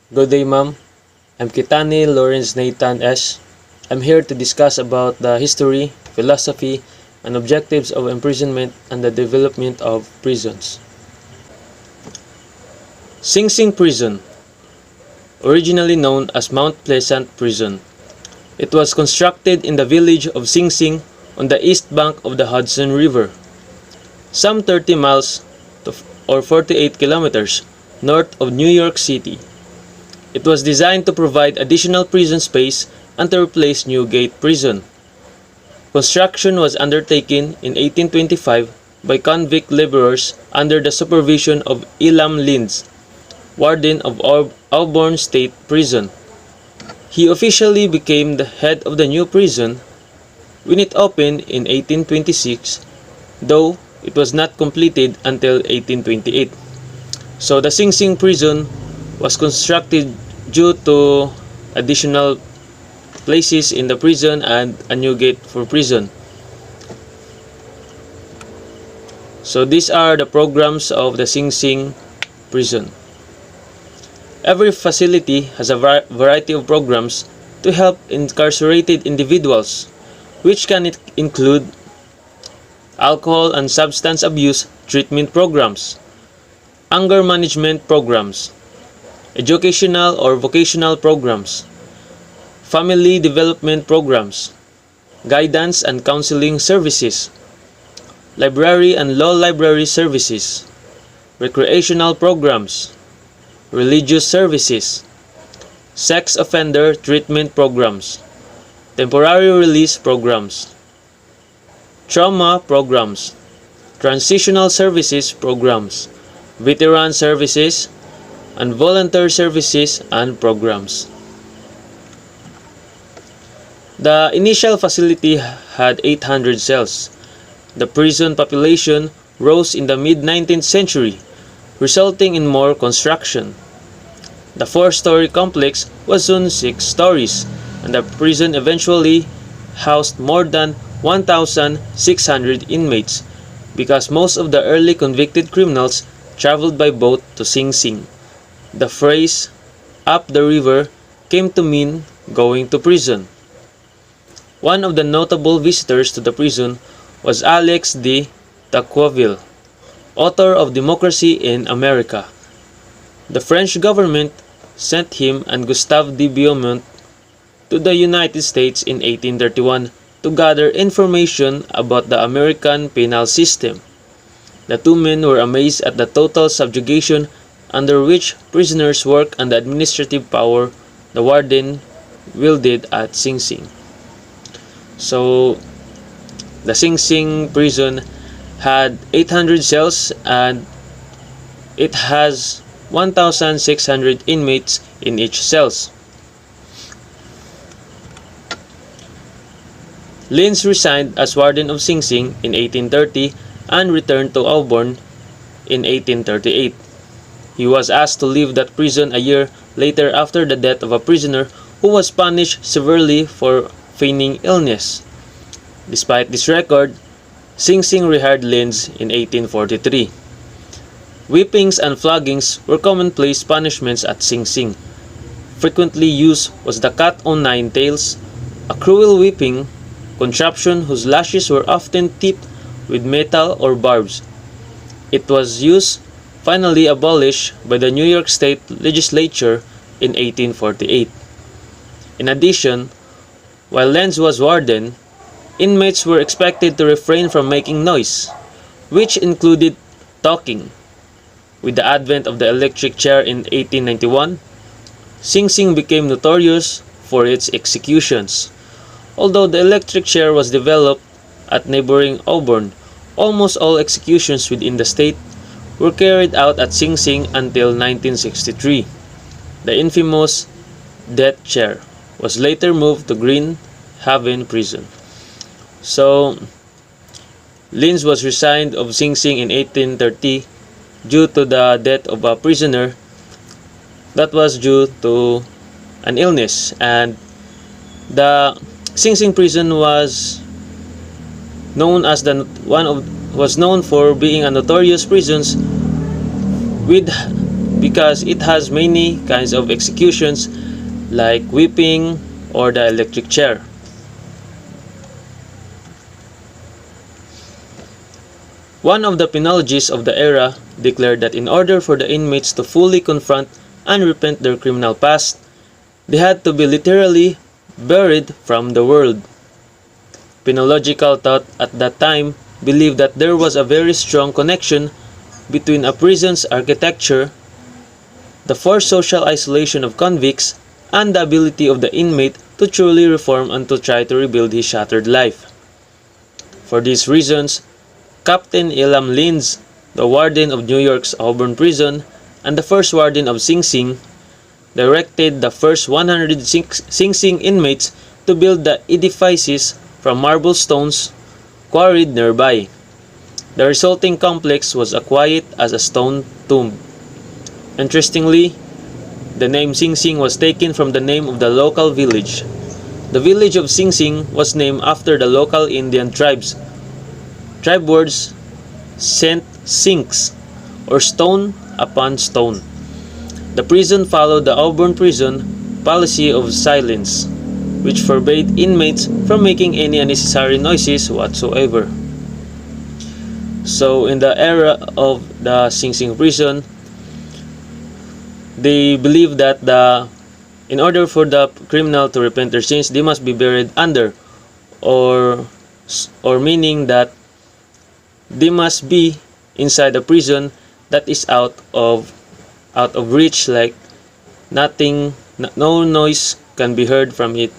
Good day, ma'am. I'm Kitani Lawrence Nathan S. I'm here to discuss about the history, philosophy, and objectives of imprisonment and the development of prisons. Sing Sing Prison, originally known as Mount Pleasant Prison. It was constructed in the village of Sing Sing on the east bank of the Hudson River, some 30 miles or 48 kilometers north of New York City. It was designed to provide additional prison space and to replace Newgate Prison. Construction was undertaken in 1825 by convict laborers under the supervision of Elam Linds, warden of Auburn State Prison. He officially became the head of the new prison when it opened in 1826, though it was not completed until 1828. So the Sing Sing Prison was constructed due to additional places in the prison and a new gate for prison. So these are the programs of the Sing Sing Prison. Every facility has a variety of programs to help incarcerated individuals, which can include alcohol and substance abuse treatment programs, anger management programs, educational or vocational programs, family development programs, guidance and counseling services, library and law library services, recreational programs, religious services, sex offender treatment programs, temporary release programs, trauma programs, transitional services programs, veteran services, and volunteer services and programs. The initial facility had 800 cells. The prison population rose in the mid-19th century, resulting in more construction. The 4-story complex was soon 6 stories, and the prison eventually housed more than 1,600 inmates because most of the early convicted criminals traveled by boat to Sing Sing. The phrase, "up the river," came to mean going to prison. One of the notable visitors to the prison was Alex de Tocqueville, author of Democracy in America. The French government sent him and Gustave de Beaumont to the United States in 1831 to gather information about the American penal system. The two men were amazed at the total subjugation under which prisoners work and the administrative power the warden wielded at Sing Sing. So, the Sing Sing prison had 800 cells and it has 1,600 inmates in each cells. Linz resigned as warden of Sing Sing in 1830 and returned to Auburn in 1838. He was asked to leave that prison a year later after the death of a prisoner who was punished severely for feigning illness. Despite this record, Sing Sing rehired Linz in 1843. Whippings and floggings were commonplace punishments at Sing Sing. Frequently used was the cat-o'-nine tails, a cruel whipping contraption whose lashes were often tipped with metal or barbs. It was used finally abolished by the New York State Legislature in 1848. In addition, while Lenz was warden, inmates were expected to refrain from making noise, which included talking. With the advent of the electric chair in 1891, Sing Sing became notorious for its executions. Although the electric chair was developed at neighboring Auburn, almost all executions within the state were carried out at Sing Sing until 1963. The infamous death chair was later moved to Green Haven Prison. So, Linz was resigned of Sing Sing in 1830 due to the death of a prisoner that was due to an illness, and the Sing Sing prison was known for being a notorious prison with because it has many kinds of executions like whipping or the electric chair. One of the penologists of the era declared that in order for the inmates to fully confront and repent their criminal past, they had to be literally buried from the world. Penological thought at that time believed that there was a very strong connection between a prison's architecture, the forced social isolation of convicts, and the ability of the inmate to truly reform and to try to rebuild his shattered life. For these reasons, Captain Elam Linz, the warden of New York's Auburn Prison and the first warden of Sing Sing, directed the first 100 Sing Sing inmates to build the edifices from marble stones quarried nearby. The resulting complex was as quiet as a stone tomb. Interestingly, the name Sing Sing was taken from the name of the local village. The village of Sing Sing was named after the local Indian tribes. Tribe words sent sinks, or stone upon stone. The prison followed the Auburn Prison policy of silence, which forbade inmates from making any unnecessary noises whatsoever. So in the era of the Sing Sing prison, they believed that in order for the criminal to repent their sins, they must be buried under, or meaning that they must be inside a prison that is out of reach, like nothing, no noise can be heard from it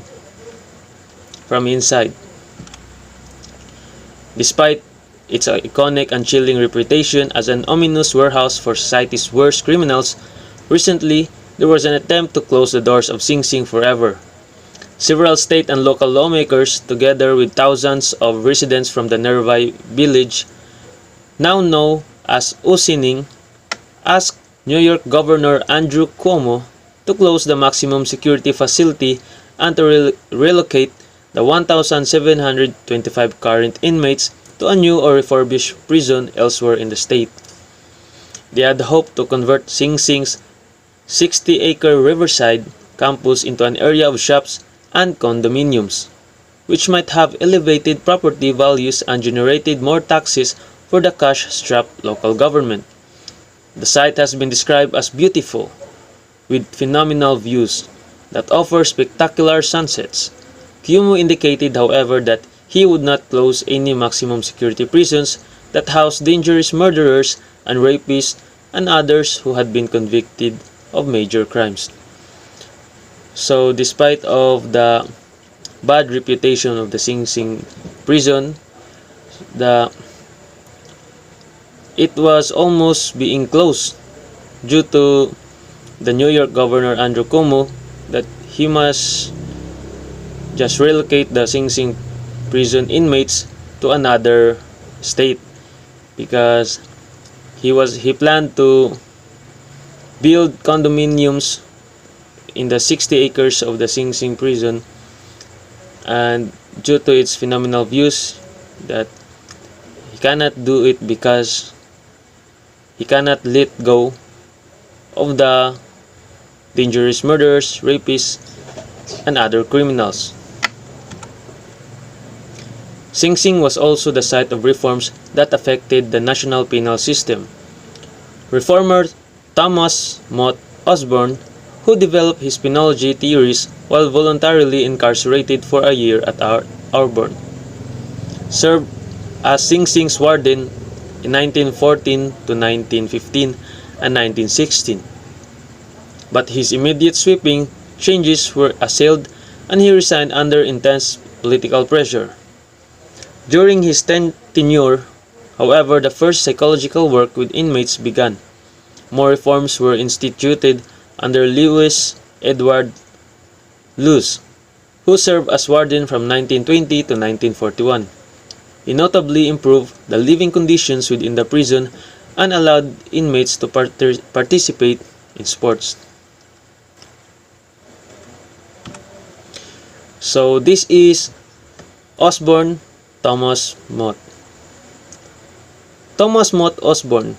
from inside. Despite its iconic and chilling reputation as an ominous warehouse for society's worst criminals, recently there was an attempt to close the doors of Sing Sing forever. Several state and local lawmakers, together with thousands of residents from the nearby village, now known as Usining, asked New York Governor Andrew Cuomo to close the maximum security facility and to relocate the 1,725 current inmates to a new or refurbished prison elsewhere in the state. They had hoped to convert Sing Sing's 60-acre Riverside campus into an area of shops and condominiums, which might have elevated property values and generated more taxes for the cash-strapped local government. The site has been described as beautiful, with phenomenal views that offer spectacular sunsets. Cuomo indicated, however, that he would not close any maximum security prisons that house dangerous murderers and rapists and others who had been convicted of major crimes. So, despite of the bad reputation of the Sing Sing prison, it was almost being closed due to the New York Governor Andrew Cuomo that he must just relocate the Sing Sing prison inmates to another state, because he planned to build condominiums in the 60 acres of the Sing Sing prison, and due to its phenomenal views, that he cannot do it because he cannot let go of the dangerous murderers, rapists, and other criminals. Sing Sing was also the site of reforms that affected the national penal system. Reformer Thomas Mott Osborne, who developed his penology theories while voluntarily incarcerated for a year at Auburn, served as Sing Sing's warden in 1914 to 1915 and 1916. But his immediate sweeping changes were assailed and he resigned under intense political pressure. During his tenure, however, the first psychological work with inmates began. More reforms were instituted under Lewis Edward Luce, who served as warden from 1920 to 1941. He notably improved the living conditions within the prison and allowed inmates to participate in sports. So this is Osborne Thomas Mott. Thomas Mott Osborne,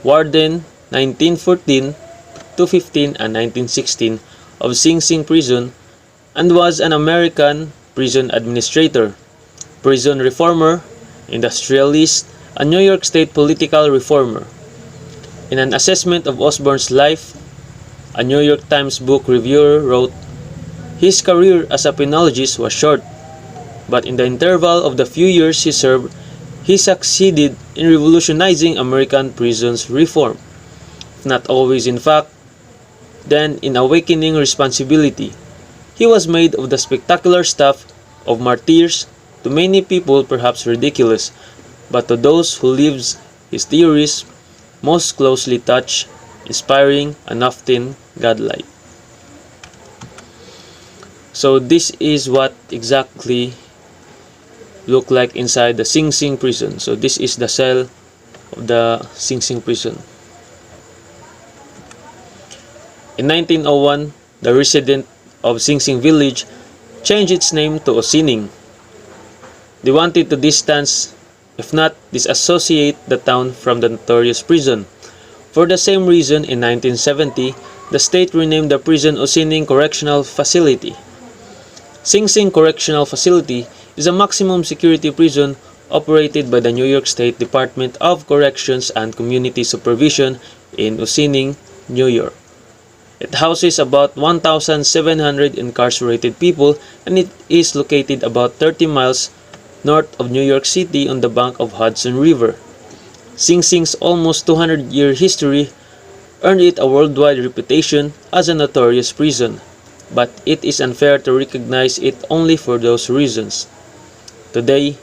warden 1914 to 15 and 1916 of Sing Sing prison and was an American prison administrator, prison reformer, industrialist, and New York State political reformer. In an assessment of Osborne's life, a New York Times book reviewer wrote, "His career as a penologist was short, but in the interval of the few years he served, he succeeded in revolutionizing American prisons reform, if not always in fact, then in awakening responsibility. He was made of the spectacular stuff of martyrs, to many people perhaps ridiculous, but to those who lived his theories, most closely touched, inspiring, and often godlike." So this is what exactly look like inside the Sing Sing prison. So this is the cell of the Sing Sing prison. In 1901, the resident of Sing Sing village changed its name to Ossining. They wanted to distance, if not disassociate, the town from the notorious prison. For the same reason, in 1970, the state renamed the prison Ossining Correctional Facility. Sing Sing Correctional Facility is a maximum security prison operated by the New York State Department of Corrections and Community Supervision in Ossining, New York. It houses about 1,700 incarcerated people, and it is located about 30 miles north of New York City on the bank of Hudson River. Sing Sing's almost 200-year history earned it a worldwide reputation as a notorious prison, but it is unfair to recognize it only for those reasons. Today,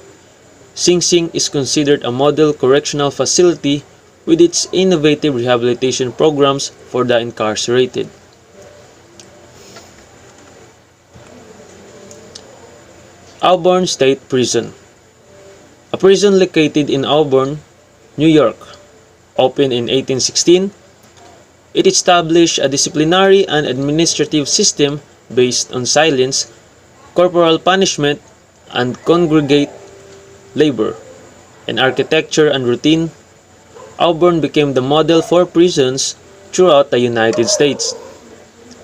Sing Sing is considered a model correctional facility with its innovative rehabilitation programs for the incarcerated. Auburn State Prison, a prison located in Auburn, New York. Opened in 1816, it established a disciplinary and administrative system based on silence, corporal punishment, and congregate labor. In architecture and routine, Auburn became the model for prisons throughout the United States.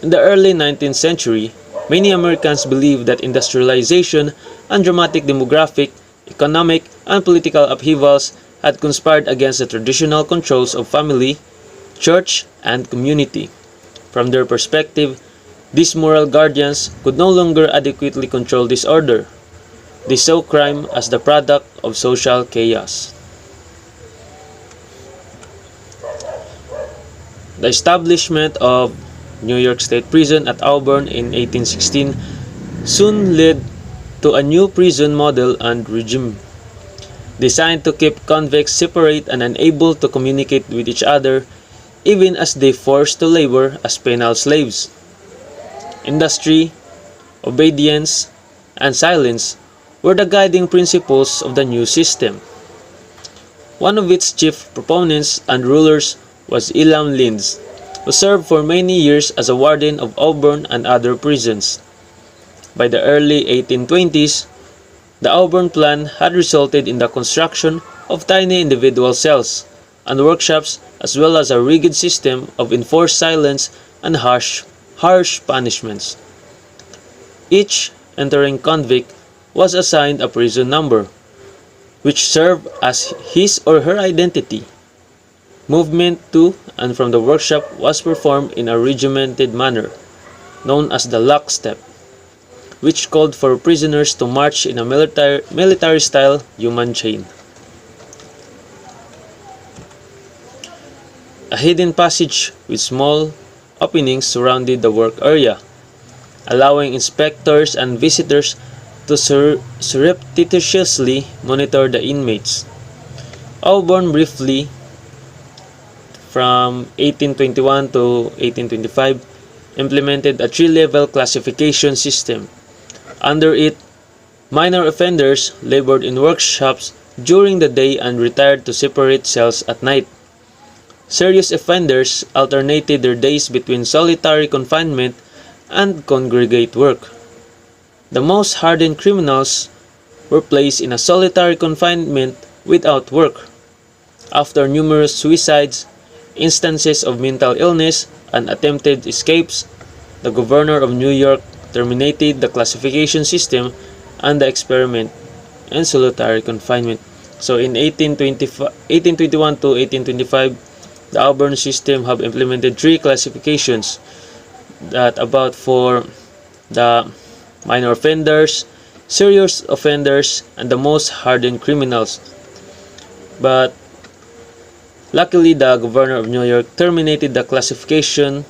In the early 19th century, many Americans believed that industrialization and dramatic demographic, economic, and political upheavals had conspired against the traditional controls of family, church, and community. From their perspective, these moral guardians could no longer adequately control disorder. They saw crime as the product of social chaos. The establishment of New York State Prison at Auburn in 1816 soon led to a new prison model and regime, designed to keep convicts separate and unable to communicate with each other, even as they forced to labor as penal slaves. Industry, obedience, and silence were the guiding principles of the new system. One of its chief proponents and rulers was Elam Linds, who served for many years as a warden of Auburn and other prisons. By the early 1820s, the Auburn Plan had resulted in the construction of tiny individual cells and workshops, as well as a rigid system of enforced silence and harsh punishments. Each entering convict was assigned a prison number, which served as his or her identity. Movement to and from the workshop was performed in a regimented manner, known as the lockstep, which called for prisoners to march in a military-style human chain. A hidden passage with small openings surrounded the work area, allowing inspectors and visitors to surreptitiously monitor the inmates. Auburn briefly, from 1821 to 1825, implemented a three-level classification system. Under it, minor offenders labored in workshops during the day and retired to separate cells at night. Serious offenders alternated their days between solitary confinement and congregate work. The most hardened criminals were placed in a solitary confinement without work. After numerous suicides, instances of mental illness and attempted escapes, the governor of New York terminated the classification system and the experiment in solitary confinement. So in 1821 to 1825, the Auburn system have implemented three classifications that about for the minor offenders, serious offenders, and the most hardened criminals. But luckily, the governor of New York terminated the classification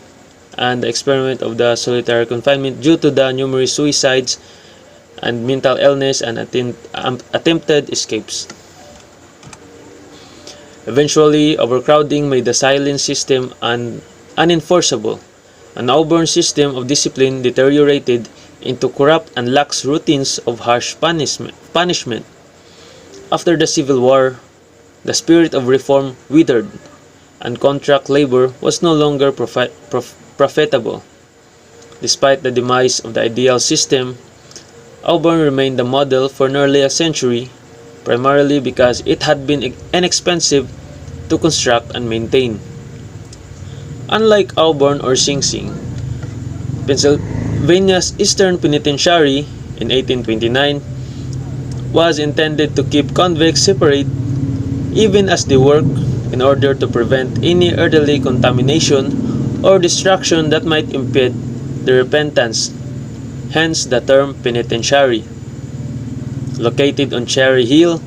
and the experiment of the solitary confinement due to the numerous suicides and mental illness and attempted escapes. Eventually, overcrowding made the silent system unenforceable. An Auburn system of discipline deteriorated into corrupt and lax routines of harsh punishment. After the Civil War, the spirit of reform withered, and contract labor was no longer profitable. Despite the demise of the ideal system, Auburn remained the model for nearly a century, primarily because it had been inexpensive to construct and maintain. Unlike Auburn or Sing Sing, Pennsylvania's Eastern Penitentiary in 1829 was intended to keep convicts separate even as they work in order to prevent any earthly contamination or destruction that might impede their repentance, hence the term penitentiary. Located on Cherry Hill,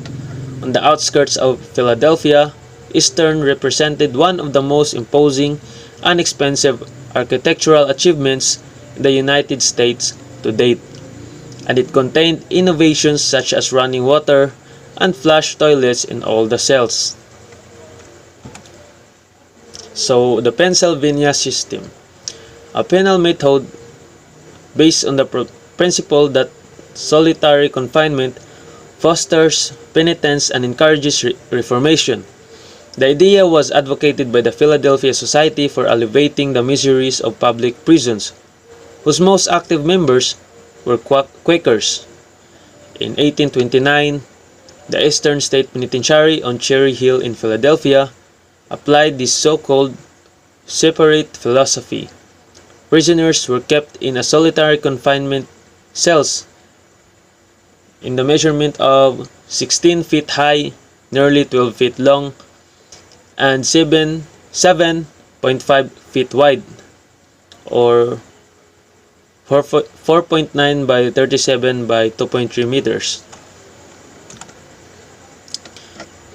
on the outskirts of Philadelphia, Eastern represented one of the most imposing and expensive architectural achievements in the United States to date, and it contained innovations such as running water and flush toilets in all the cells. So, the Pennsylvania system, a penal method based on the principle that solitary confinement fosters penitence and encourages reformation. The idea was advocated by the Philadelphia Society for Alleviating the Miseries of Public Prisons, whose most active members were Quakers. In 1829, the Eastern State Penitentiary on Cherry Hill in Philadelphia applied this so-called separate philosophy. Prisoners were kept in a solitary confinement cells in the measurement of 16 feet high, nearly 12 feet long, and 7.5 feet wide, or 4.9 by 37 by 2.3 meters.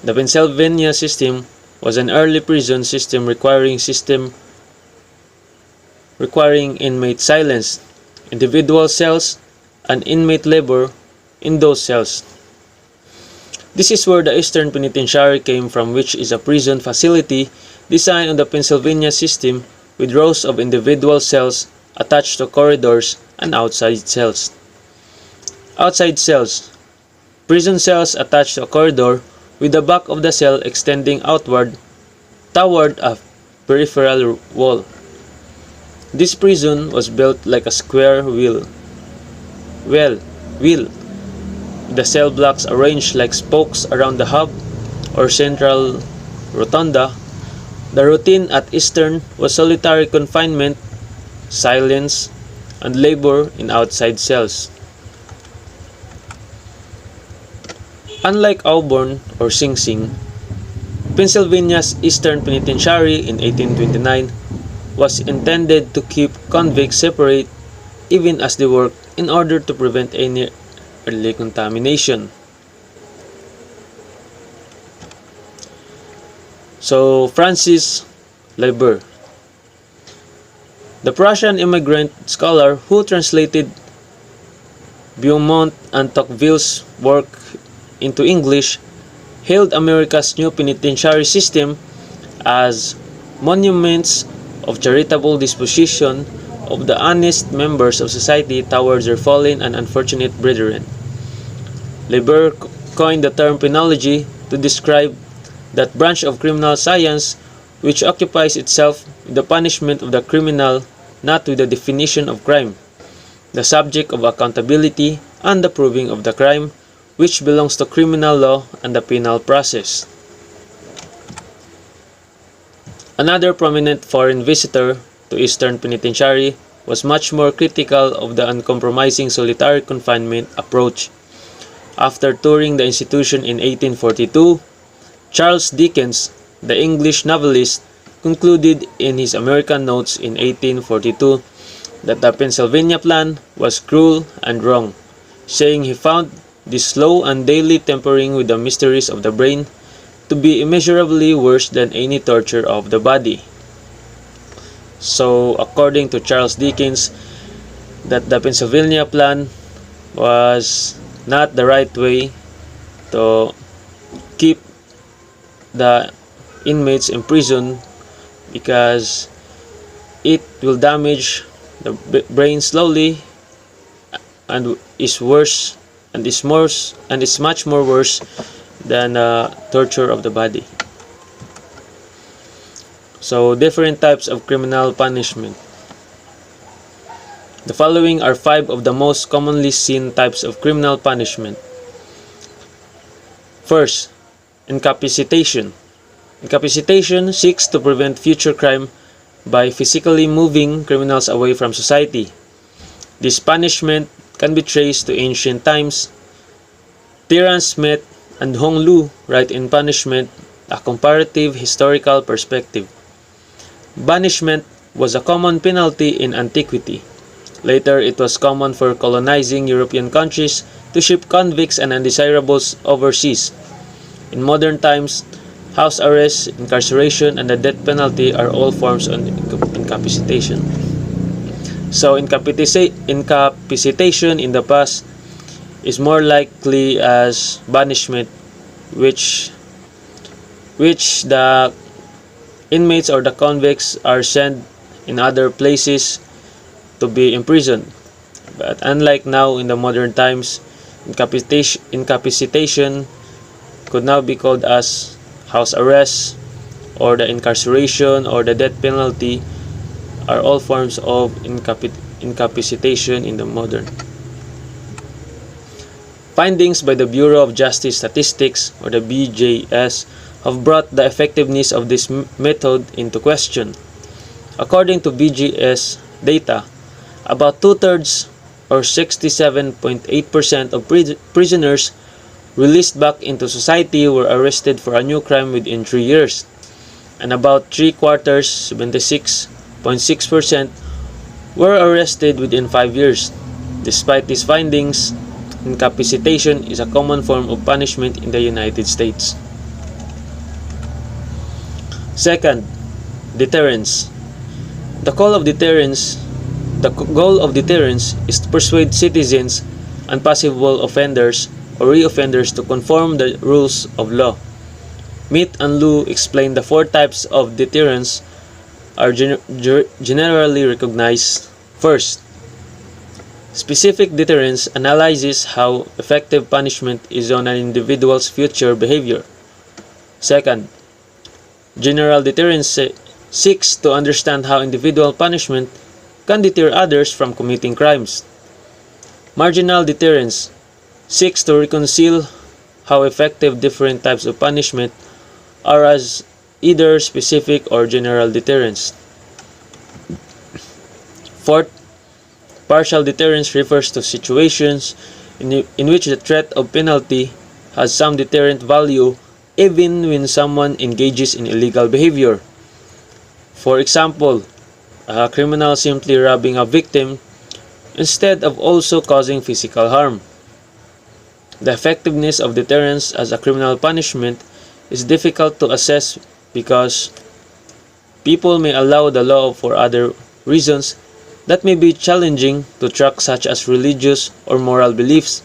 The Pennsylvania system was an early prison system requiring inmate silence, individual cells, and inmate labor in those cells. This is where the Eastern Penitentiary came from, which is a prison facility designed on the Pennsylvania system with rows of individual cells attached to corridors and outside cells. Outside cells, prison cells attached to a corridor with the back of the cell extending outward toward a peripheral wall. This prison was built like a square wheel. The cell blocks arranged like spokes around the hub or central rotunda. The routine at Eastern was solitary confinement, silence, and labor in outside cells. Unlike Auburn or Sing Sing, Pennsylvania's Eastern Penitentiary in 1829 was intended to keep convicts separate even as they worked in order to prevent any early contamination. So, Francis Lieber, the Prussian immigrant scholar who translated Beaumont and Tocqueville's work into English, hailed America's new penitentiary system as monuments of charitable disposition of the honest members of society towards their fallen and unfortunate brethren. Lieber coined the term penology to describe that branch of criminal science which occupies itself with the punishment of the criminal, not with the definition of crime, the subject of accountability and the proving of the crime, which belongs to criminal law and the penal process. Another prominent foreign visitor to Eastern Penitentiary was much more critical of the uncompromising solitary confinement approach. After touring the institution in 1842, Charles Dickens, the English novelist, concluded in his American Notes in 1842 that the Pennsylvania Plan was cruel and wrong, saying he found this slow and daily tampering with the mysteries of the brain to be immeasurably worse than any torture of the body. So, according to Charles Dickens, that the Pennsylvania Plan was not the right way to keep the inmates in prison because it will damage the brain slowly and is worse and is much more worse than torture of the body. So, different types of criminal punishment. The following are 5 of the most commonly seen types of criminal punishment. First, incapacitation. Incapacitation seeks to prevent future crime by physically moving criminals away from society. This punishment can be traced to ancient times. Terence Smith and Hong Lu write in Punishment, a comparative historical perspective. Banishment was a common penalty in antiquity. Later, it was common for colonizing European countries to ship convicts and undesirables overseas. In modern times, house arrest, incarceration, and the death penalty are all forms of incapacitation. So, incapacitation in the past is more likely as banishment, which the inmates or the convicts are sent in other places to be imprisoned. But unlike now in the modern times, incapacitation could now be called as house arrest, or the incarceration or the death penalty are all forms of incapacitation in the modern. Findings by the Bureau of Justice Statistics, or the BJS, have brought the effectiveness of this method into question. According to BJS data, about 2/3 or 67.8% of prisoners released back into society were arrested for a new crime within 3 years, and about 3/4, 76.6%, were arrested within 5 years. Despite these findings, incapacitation is a common form of punishment in the United States. Second, deterrence. The goal of deterrence is to persuade citizens and possible offenders or reoffenders to conform the rules of law. Mead and Lu explain the 4 types of deterrence are generally recognized. First, specific deterrence analyzes how effective punishment is on an individual's future behavior. Second, general deterrence seeks to understand how individual punishment can deter others from committing crimes. Marginal deterrence seeks to reconcile how effective different types of punishment are as either specific or general deterrence. Fourth, partial deterrence refers to situations in which the threat of penalty has some deterrent value even when someone engages in illegal behavior. For example, a criminal simply robbing a victim instead of also causing physical harm. The effectiveness of deterrence as a criminal punishment is difficult to assess because people may allow the law for other reasons that may be challenging to track, such as religious or moral beliefs,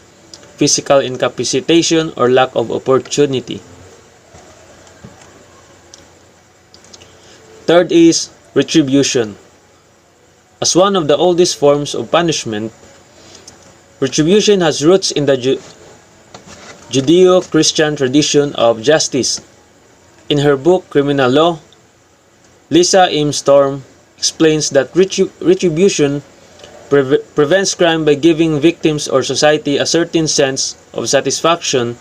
physical incapacitation, or lack of opportunity. Third is retribution. As one of the oldest forms of punishment, retribution has roots in the Judeo-Christian tradition of justice. In her book Criminal Law, Lisa M. Storm explains that retribution prevents crime by giving victims or society a certain sense of satisfaction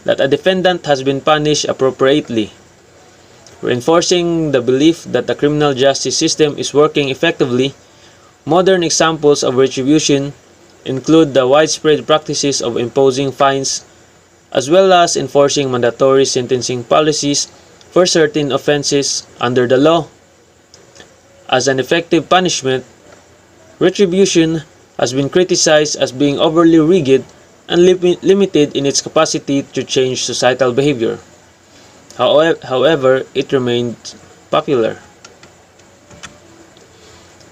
that a defendant has been punished appropriately. reinforcing the belief that the criminal justice system is working effectively. Modern examples of retribution include the widespread practices of imposing fines as well as enforcing mandatory sentencing policies for certain offenses under the law. As an effective punishment, retribution has been criticized as being overly rigid and limited in its capacity to change societal behavior. However, it remained popular.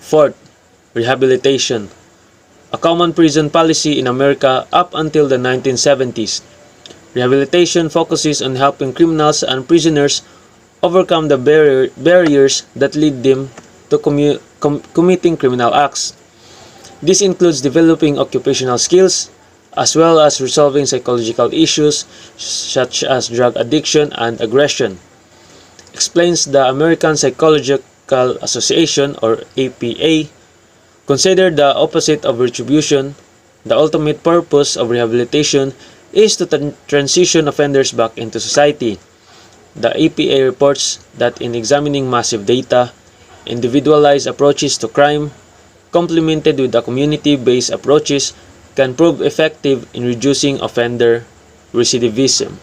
Fourth, rehabilitation. A common prison policy in America up until the 1970s. Rehabilitation focuses on helping criminals and prisoners overcome the barriers that lead them to committing criminal acts. This includes developing occupational skills, as well as resolving psychological issues such as drug addiction and aggression, explains the American Psychological Association, or APA. Considered the opposite of retribution, the ultimate purpose of rehabilitation is to transition offenders back into society. The APA reports that in examining massive data, individualized approaches to crime, complemented with the community-based approaches, can prove effective in reducing offender recidivism.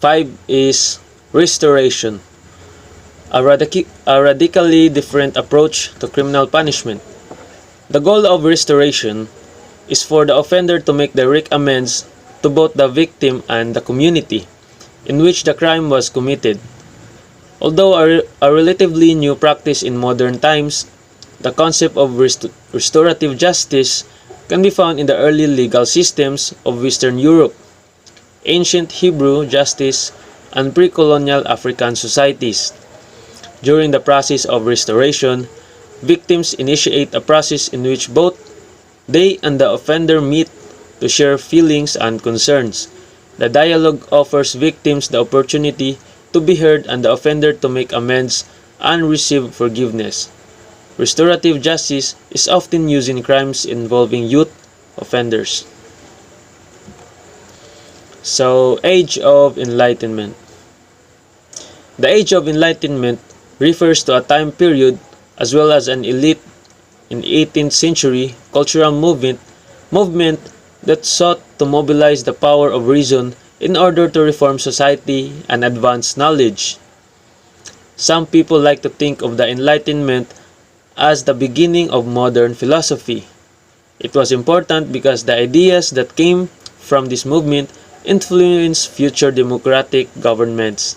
5 is restoration, a radically different approach to criminal punishment. The goal of restoration is for the offender to make direct amends to both the victim and the community in which the crime was committed. Although a relatively new practice in modern times, the concept of restorative justice can be found in the early legal systems of Western Europe, ancient Hebrew justice, and pre-colonial African societies. During the process of restoration, victims initiate a process in which both they and the offender meet to share feelings and concerns. The dialogue offers victims the opportunity to be heard and the offender to make amends and receive forgiveness. Restorative justice is often used in crimes involving youth offenders. So, Age of Enlightenment. The Age of Enlightenment refers to a time period as well as an elite in 18th century cultural movement that sought to mobilize the power of reason in order to reform society and advance knowledge. Some people like to think of the Enlightenment as the beginning of modern philosophy. It was important because the ideas that came from this movement influenced future democratic governments.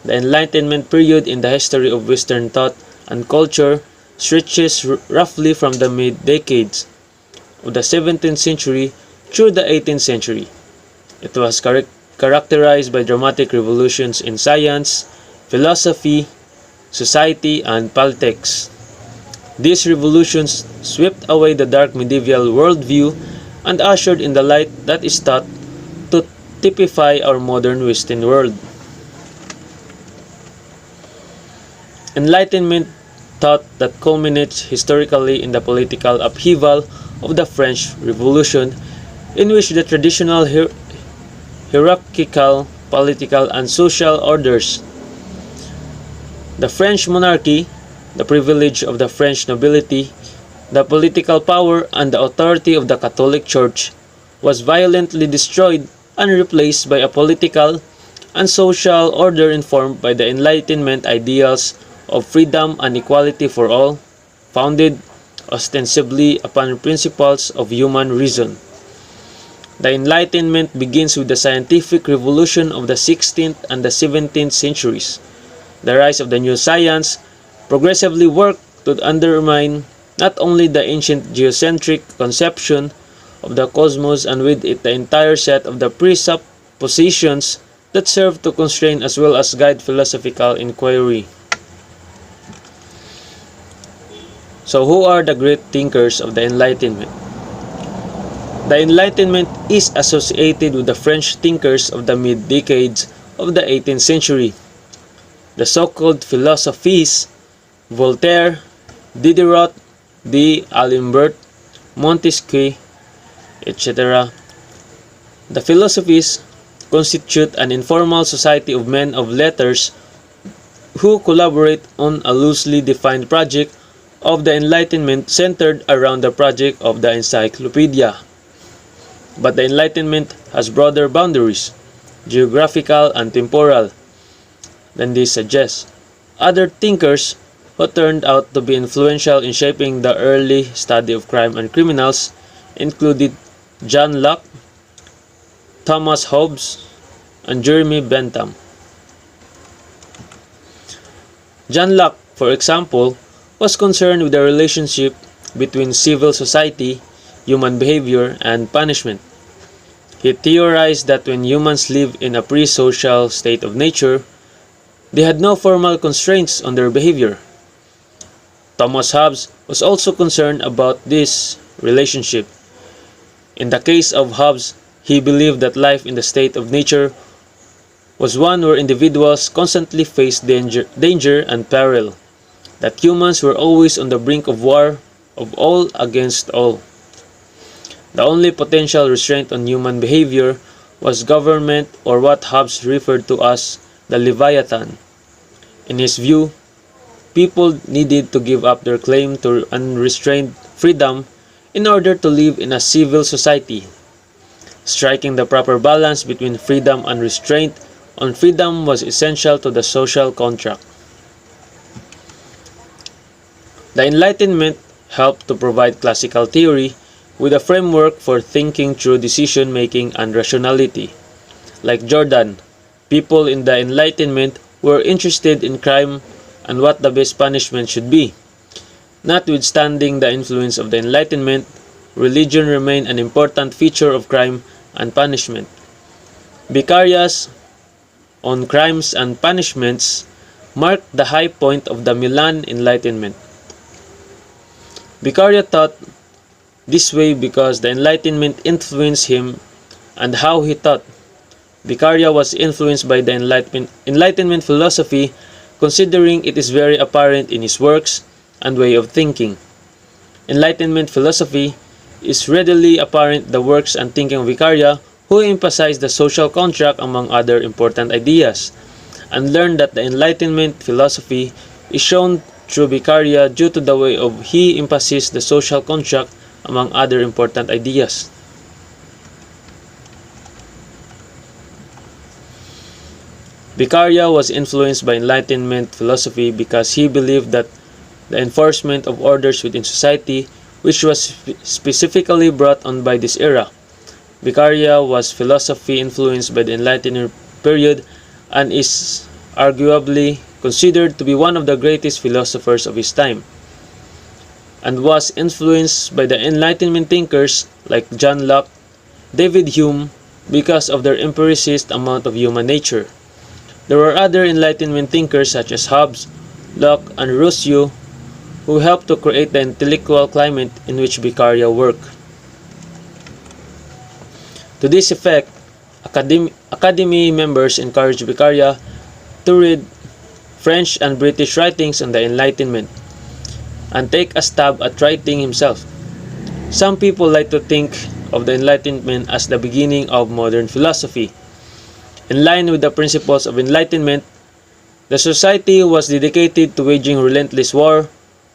The Enlightenment period in the history of Western thought and culture stretches roughly from the mid-decades of the 17th century through the 18th century. It was characterized by dramatic revolutions in science, philosophy, society, and politics. These revolutions swept away the dark medieval worldview and ushered in the light that is thought to typify our modern Western world. Enlightenment thought that culminates historically in the political upheaval of the French Revolution, in which the traditional hierarchical political and social orders, the French monarchy, the privilege of the French nobility, the political power, and the authority of the Catholic Church, was violently destroyed and replaced by a political and social order informed by the Enlightenment ideals of freedom and equality for all, founded ostensibly upon principles of human reason. The Enlightenment begins with the scientific revolution of the 16th and the 17th centuries. The rise of the new science progressively worked to undermine not only the ancient geocentric conception of the cosmos and with it the entire set of the presuppositions that serve to constrain as well as guide philosophical inquiry. So who are the great thinkers of the Enlightenment? The Enlightenment is associated with the French thinkers of the mid-decades of the 18th century. The so-called philosophes, Voltaire, Diderot, D'Alembert, Montesquieu, etc. The philosophies constitute an informal society of men of letters who collaborate on a loosely defined project of the Enlightenment centered around the project of the encyclopedia. But the Enlightenment has broader boundaries, geographical and temporal, than this suggests. Other thinkers who turned out to be influential in shaping the early study of crime and criminals included John Locke, Thomas Hobbes, and Jeremy Bentham. John Locke, for example, was concerned with the relationship between civil society, human behavior, and punishment. He theorized that when humans live in a pre-social state of nature, they had no formal constraints on their behavior. Thomas Hobbes was also concerned about this relationship. In the case of Hobbes, he believed that life in the state of nature was one where individuals constantly faced danger and peril, that humans were always on the brink of war, of all against all. The only potential restraint on human behavior was government, or what Hobbes referred to as the Leviathan. In his view, people needed to give up their claim to unrestrained freedom in order to live in a civil society. Striking the proper balance between freedom and restraint on freedom was essential to the social contract. The Enlightenment helped to provide classical theory with a framework for thinking through decision-making and rationality. Like Jordan, people in the Enlightenment were interested in crime and what the best punishment should be. Notwithstanding the influence of the Enlightenment, religion remained an important feature of crime and punishment. Vicarias on crimes and punishments marked the high point of the Milan Enlightenment. Beccaria thought this way because the Enlightenment influenced him and how he thought. Beccaria was influenced by the Enlightenment philosophy, considering it is very apparent in his works and way of thinking. Enlightenment philosophy is readily apparent in the works and thinking of Beccaria, who emphasized the social contract among other important ideas, and learned that the Enlightenment philosophy is shown through Beccaria due to the way of he emphasized the social contract among other important ideas. Beccaria was influenced by Enlightenment philosophy because he believed that the enforcement of orders within society, which was specifically brought on by this era. Beccaria was philosophy influenced by the Enlightenment period and is arguably considered to be one of the greatest philosophers of his time, and was influenced by the Enlightenment thinkers like John Locke, David Hume, because of their empiricist amount of human nature. There were other Enlightenment thinkers such as Hobbes, Locke, and Rousseau who helped to create the intellectual climate in which Beccaria worked. To this effect, Academy members encouraged Beccaria to read French and British writings on the Enlightenment and take a stab at writing himself. Some people like to think of the Enlightenment as the beginning of modern philosophy. In line with the principles of Enlightenment, the society was dedicated to waging relentless war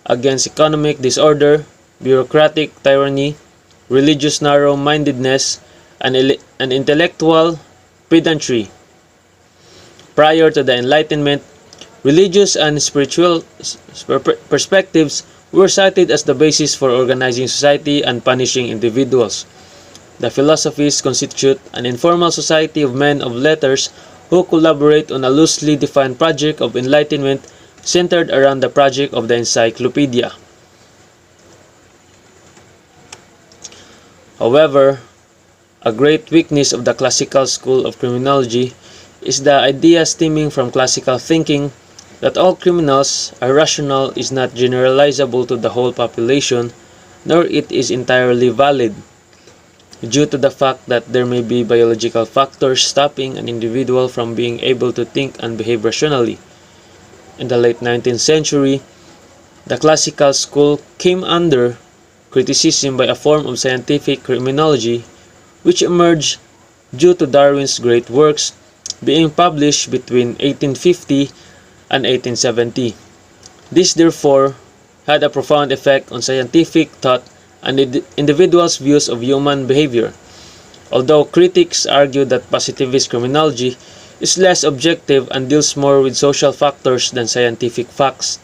against economic disorder, bureaucratic tyranny, religious narrow-mindedness, and intellectual pedantry. Prior to the Enlightenment, religious and spiritual perspectives were cited as the basis for organizing society and punishing individuals. The philosophies constitute an informal society of men of letters who collaborate on a loosely defined project of enlightenment centered around the project of the encyclopedia. However, a great weakness of the classical school of criminology is the idea stemming from classical thinking that all criminals are rational is not generalizable to the whole population, nor it is entirely valid, due to the fact that there may be biological factors stopping an individual from being able to think and behave rationally. In the late 19th century, the classical school came under criticism by a form of scientific criminology which emerged due to Darwin's great works being published between 1850 and 1870. This therefore had a profound effect on scientific thought and the individual's views of human behavior. Although critics argue that positivist criminology is less objective and deals more with social factors than scientific facts,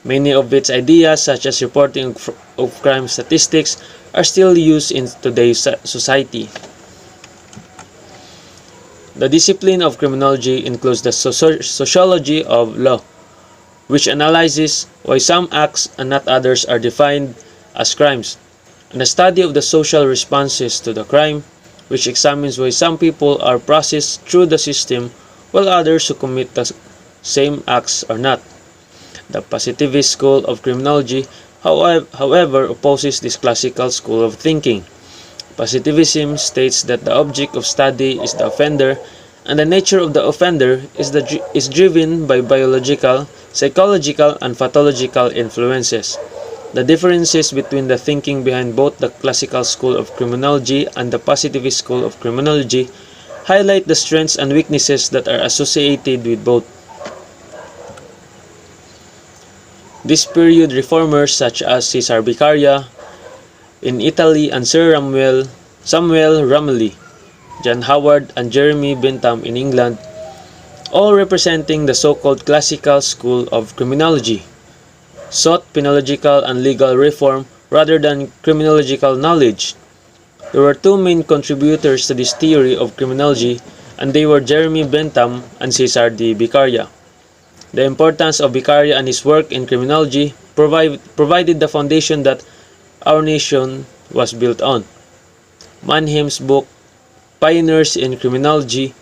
many of its ideas, such as reporting of crime statistics, are still used in today's society. The discipline of criminology includes the sociology of law, which analyzes why some acts and not others are defined as crimes, and the study of the social responses to the crime, which examines why some people are processed through the system while others who commit the same acts are not. The positivist school of criminology, however, opposes this classical school of thinking. Positivism states that the object of study is the offender, and the nature of the offender is driven by biological, psychological, and pathological influences. The differences between the thinking behind both the classical school of criminology and the positivist school of criminology highlight the strengths and weaknesses that are associated with both. This period reformers such as Cesare Beccaria in Italy and Sir Samuel Romilly, John Howard, and Jeremy Bentham in England, all representing the so-called classical school of criminology, sought penological and legal reform rather than criminological knowledge. There were two main contributors to this theory of criminology, and they were Jeremy Bentham and Cesare de Beccaria. The importance of Beccaria and his work in criminology provided the foundation that our nation was built on. Mannheim's book, Pioneers in Criminology,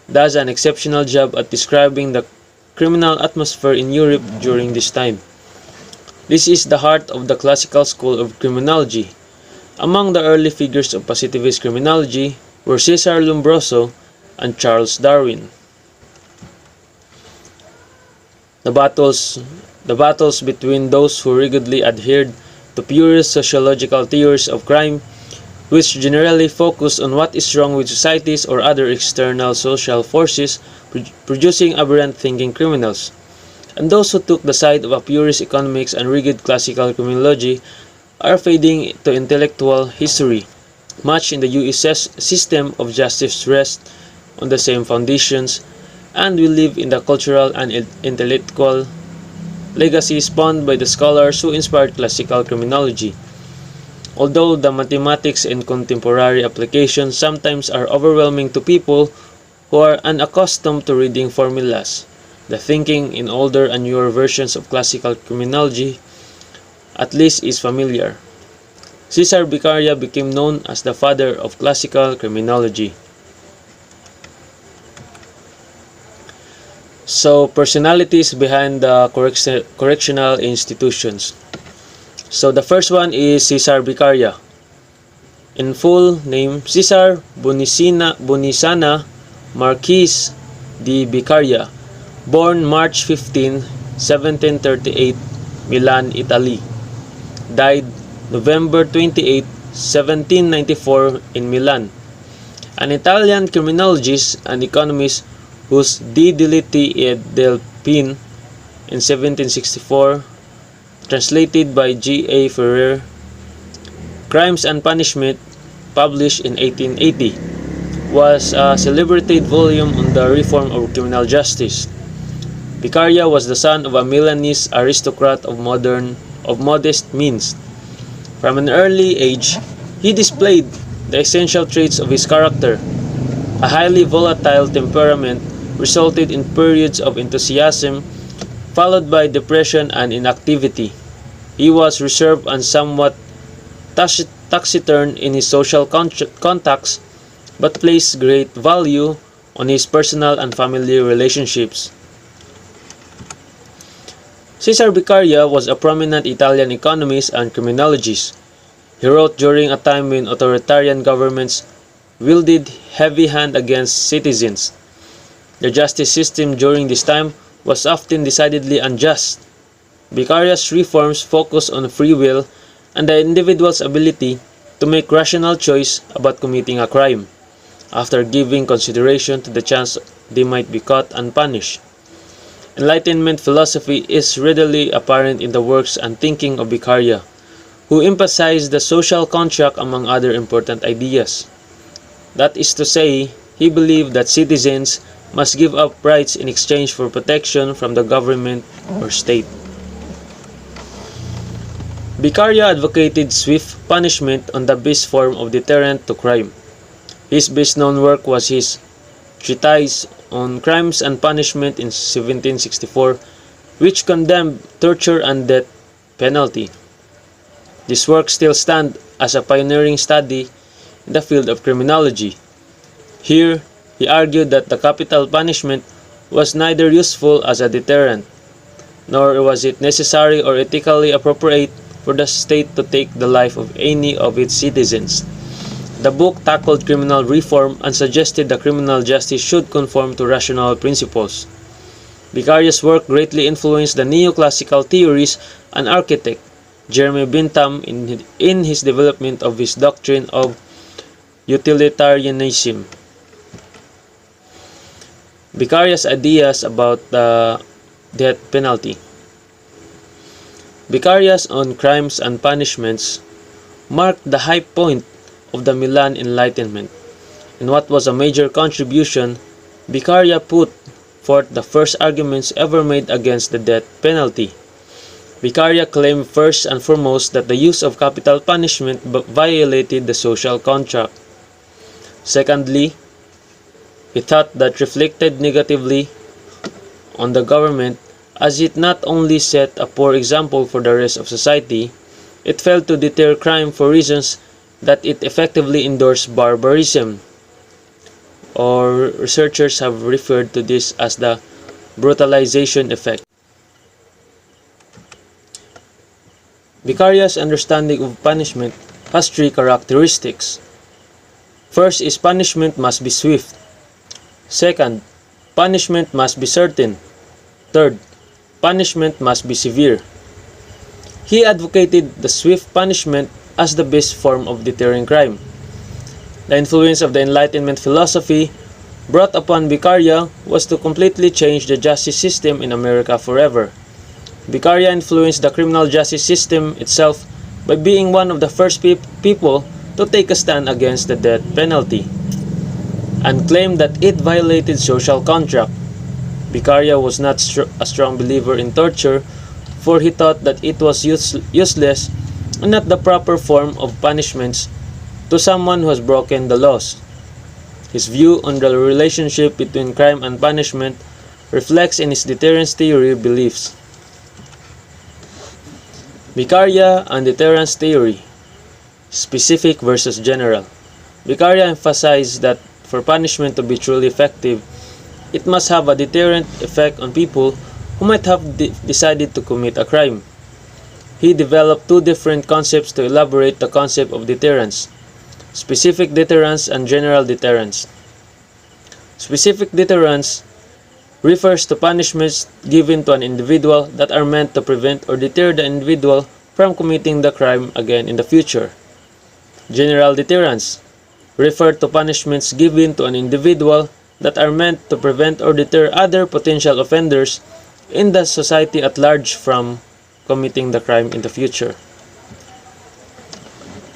does an exceptional job at describing the criminal atmosphere in Europe during this time. This is the heart of the classical school of criminology. Among the early figures of positivist criminology were Cesare Lombroso and Charles Darwin. The battles between those who rigidly adhered to purist sociological theories of crime, which generally focus on what is wrong with societies or other external social forces producing aberrant thinking criminals, and those who took the side of a purist economics and rigid classical criminology, are fading to intellectual history. Much in the US system of justice rests on the same foundations, and we live in the cultural and intellectual legacy spawned by the scholars who inspired classical criminology. Although the mathematics and contemporary applications sometimes are overwhelming to people who are unaccustomed to reading formulas, the thinking in older and newer versions of classical criminology at least is familiar. Cesare Beccaria became known as the father of classical criminology. So, personalities behind the correctional institutions. So, the first one is Cesare Beccaria. In full name, Cesare Buonisana Marquis de Beccaria, born March 15, 1738, Milan, Italy. Died November 28, 1794 in Milan. An Italian criminologist and economist whose De Deliti et del Pin in 1764, translated by G.A. Ferrer, Crimes and Punishment, published in 1880, was a celebrated volume on the reform of criminal justice. Beccaria was the son of a Milanese aristocrat of modest means. From an early age, he displayed the essential traits of his character. A highly volatile temperament resulted in periods of enthusiasm, followed by depression and inactivity. He was reserved and somewhat taciturn in his social contacts, but placed great value on his personal and family relationships. Cesare Beccaria was a prominent Italian economist and criminologist. He wrote during a time when authoritarian governments wielded heavy hand against citizens. The justice system during this time was often decidedly unjust. Beccaria's reforms focused on free will and the individual's ability to make rational choice about committing a crime. after giving consideration to the chance they might be caught and punished. Enlightenment philosophy is readily apparent in the works and thinking of Beccaria, who emphasized the social contract among other important ideas. That is to say, he believed that citizens must give up rights in exchange for protection from the government or state. Beccaria advocated swift punishment on the best form of deterrent to crime. His best-known work was his treatise on crimes and punishment in 1764, which condemned torture and death penalty. This work still stands as a pioneering study in the field of criminology. Here, he argued that the capital punishment was neither useful as a deterrent, nor was it necessary or ethically appropriate for the state to take the life of any of its citizens. The book tackled criminal reform and suggested that criminal justice should conform to rational principles. Beccaria's work greatly influenced the neoclassical theories and architect Jeremy Bentham in his development of his doctrine of utilitarianism. Beccaria's ideas about the death penalty. Beccaria's on crimes and punishments marked the high point of the Milan Enlightenment. In what was a major contribution, Beccaria put forth the first arguments ever made against the death penalty. Beccaria claimed first and foremost that the use of capital punishment violated the social contract. Secondly, he thought that reflected negatively on the government, as it not only set a poor example for the rest of society, it failed to deter crime for reasons that it effectively endorsed barbarism, or researchers have referred to this as the brutalization effect. Beccaria's understanding of punishment has three characteristics. First is punishment must be swift. Second, punishment must be certain. Third, punishment must be severe. He advocated the swift punishment as the best form of deterring crime. The influence of the Enlightenment philosophy brought upon Beccaria was to completely change the justice system in America forever. Beccaria influenced the criminal justice system itself by being one of the first people to take a stand against the death penalty, and claimed that it violated social contract. Beccaria was not a strong believer in torture, for he thought that it was useless and not the proper form of punishments to someone who has broken the laws. His view on the relationship between crime and punishment reflects in his deterrence theory beliefs. Beccaria and deterrence theory, specific versus general. Beccaria emphasized that for punishment to be truly effective, it must have a deterrent effect on people who might have decided to commit a crime. He developed two different concepts to elaborate the concept of deterrence: specific deterrence and general deterrence. Specific deterrence refers to punishments given to an individual that are meant to prevent or deter the individual from committing the crime again in the future. General deterrence refers to punishments given to an individual that are meant to prevent or deter other potential offenders in the society at large from committing the crime in the future.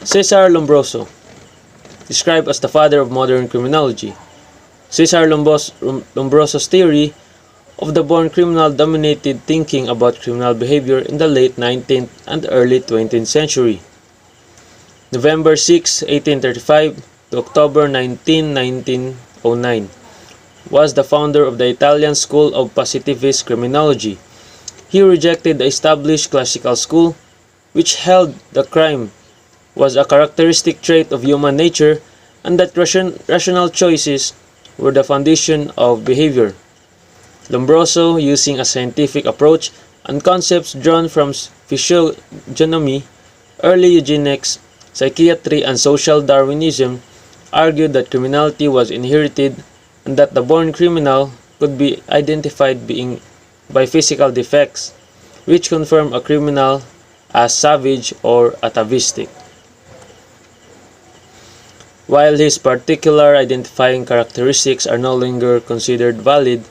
Cesar Lombroso, described as the father of modern criminology. Cesar Lombroso's theory of the born criminal dominated thinking about criminal behavior in the late 19th and early 20th century. November 6, 1835 to October 19, 1909, was the founder of the Italian school of positivist criminology. He rejected the established classical school, which held that crime was a characteristic trait of human nature and that rational choices were the foundation of behavior. Lombroso, using a scientific approach and concepts drawn from physiognomy, early eugenics, psychiatry, and social Darwinism, argued that criminality was inherited and that the born criminal could be identified by physical defects, which confirm a criminal as savage or atavistic. While his particular identifying characteristics are no longer considered valid,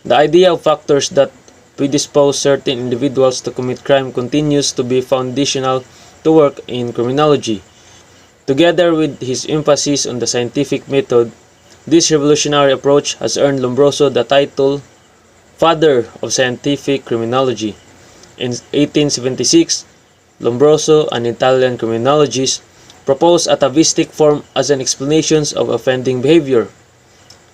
the idea of factors that predispose certain individuals to commit crime continues to be foundational to work in criminology. Together with his emphasis on the scientific method, this revolutionary approach has earned Lombroso the title Father of Scientific Criminology. In 1876, Lombroso, an Italian criminologist, proposed atavistic form as an explanation of offending behavior.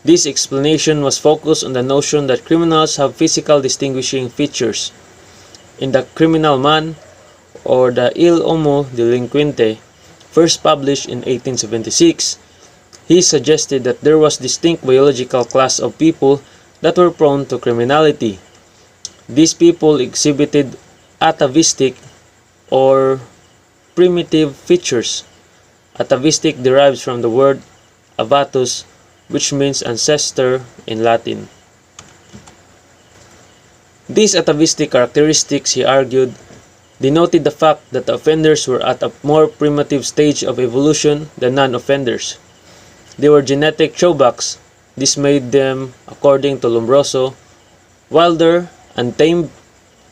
This explanation was focused on the notion that criminals have physical distinguishing features. In The Criminal Man, or the Il Homo Delinquente, first published in 1876, he suggested that there was a distinct biological class of people that were prone to criminality. These people exhibited atavistic or primitive features. Atavistic derives from the word avatus, which means ancestor in Latin. These atavistic characteristics, he argued, denoted the fact that the offenders were at a more primitive stage of evolution than non-offenders. They were genetic throwbacks. This made them, according to Lombroso, wilder, untamed,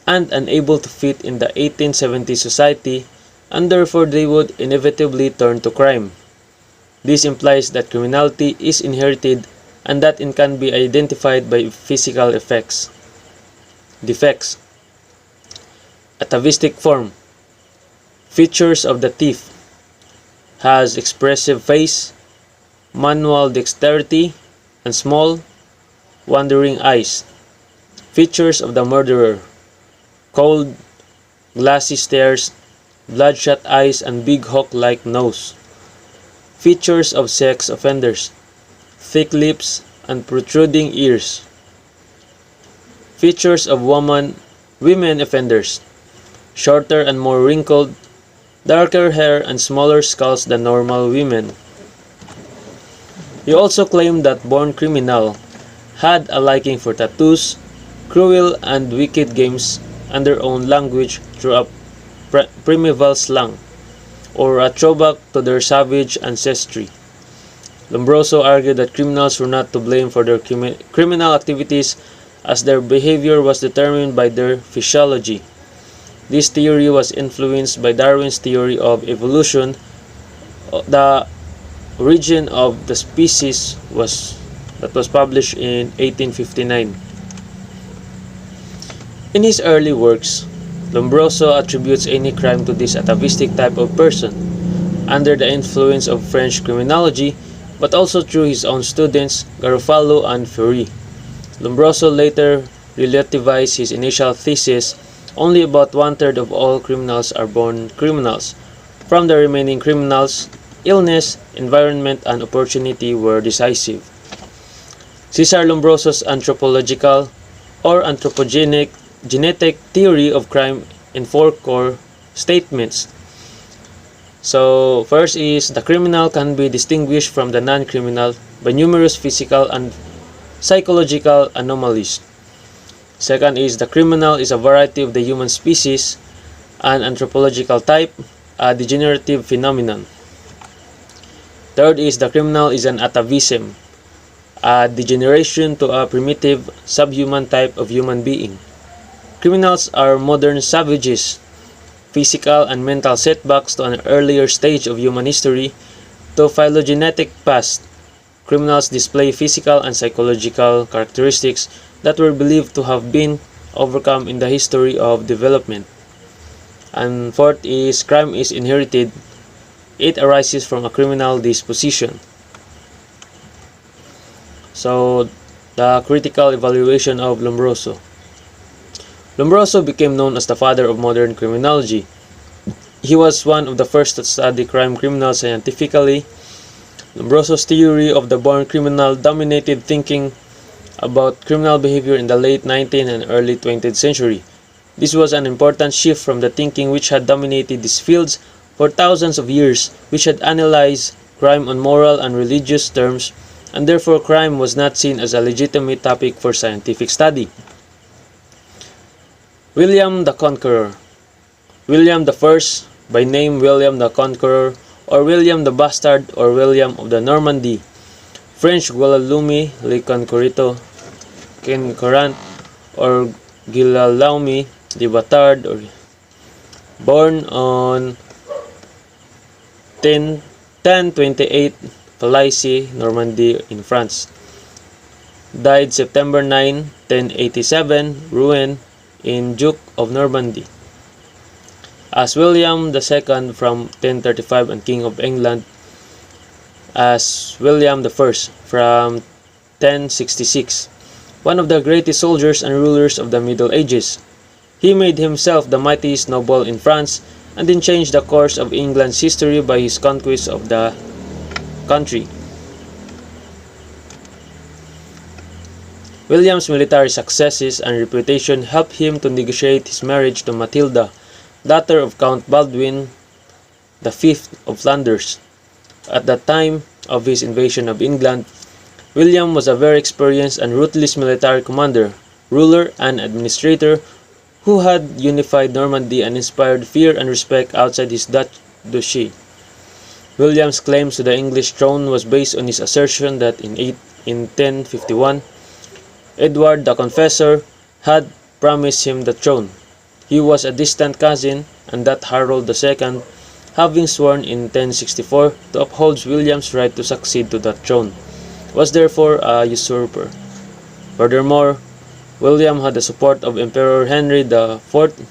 and unable to fit in the 1870s society, and therefore they would inevitably turn to crime. This implies that criminality is inherited and that it can be identified by physical defects. Atavistic form. Features of the thief: has expressive face, manual dexterity, and small, wandering eyes. Features of the murderer: cold, glassy stares, bloodshot eyes, and big hawk-like nose. Features of sex offenders: thick lips and protruding ears. Features of women offenders: shorter and more wrinkled, darker hair, and smaller skulls than normal women. He also claimed that born criminal had a liking for tattoos, cruel and wicked games, and their own language through a primeval slang, or a throwback to their savage ancestry. Lombroso argued that criminals were not to blame for their criminal activities, as their behavior was determined by their physiology. This theory was influenced by Darwin's theory of evolution. The Origin of the Species was published in 1859. In his early works, Lombroso attributes any crime to this atavistic type of person, under the influence of French criminology, but also through his own students, Garofalo and Fury. Lombroso later relativized his initial thesis: only about one-third of all criminals are born criminals. From the remaining criminals, illness, environment, and opportunity were decisive. Cesar Lombroso's anthropological or genetic theory of crime in 4 core statements. So, first is the criminal can be distinguished from the non-criminal by numerous physical and psychological anomalies. Second is the criminal is a variety of the human species, an anthropological type, a degenerative phenomenon. Third is the criminal is an atavism, a degeneration to a primitive subhuman type of human being. Criminals are modern savages, physical and mental setbacks to an earlier stage of human history, to phylogenetic past. Criminals display physical and psychological characteristics that were believed to have been overcome in the history of development. And fourth is crime is inherited. It arises from a criminal disposition. So, the critical evaluation of Lombroso. Lombroso became known as the father of modern criminology. He was one of the first to study crime criminals scientifically. Lombroso's theory of the born criminal dominated thinking about criminal behavior in the late 19th and early 20th century. This was an important shift from the thinking which had dominated these fields for thousands of years, which had analyzed crime on moral and religious terms, and therefore crime was not seen as a legitimate topic for scientific study. William the Conqueror. William I, by name William the Conqueror, or William the Bastard, or William of the Normandy, French Guillaume le Conquérant, or Guillaume le Bâtard, or born on 1028, Falaise, Normandy in France. Died September 9, 1087, Rouen in Duke of Normandy. As William II from 1035 and King of England as William I from 1066, one of the greatest soldiers and rulers of the Middle Ages. He made himself the mightiest noble in France and then changed the course of England's history by his conquest of the country. William's military successes and reputation helped him to negotiate his marriage to Matilda, daughter of Count Baldwin V of Flanders. At the time of his invasion of England, William was a very experienced and ruthless military commander, ruler, and administrator who had unified Normandy and inspired fear and respect outside his Dutch duchy. William's claims to the English throne was based on his assertion that in 1051, Edward the Confessor had promised him the throne. He was a distant cousin, and that Harold II, having sworn in 1064 to uphold William's right to succeed to that throne, was therefore a usurper. Furthermore, William had the support of Emperor Henry IV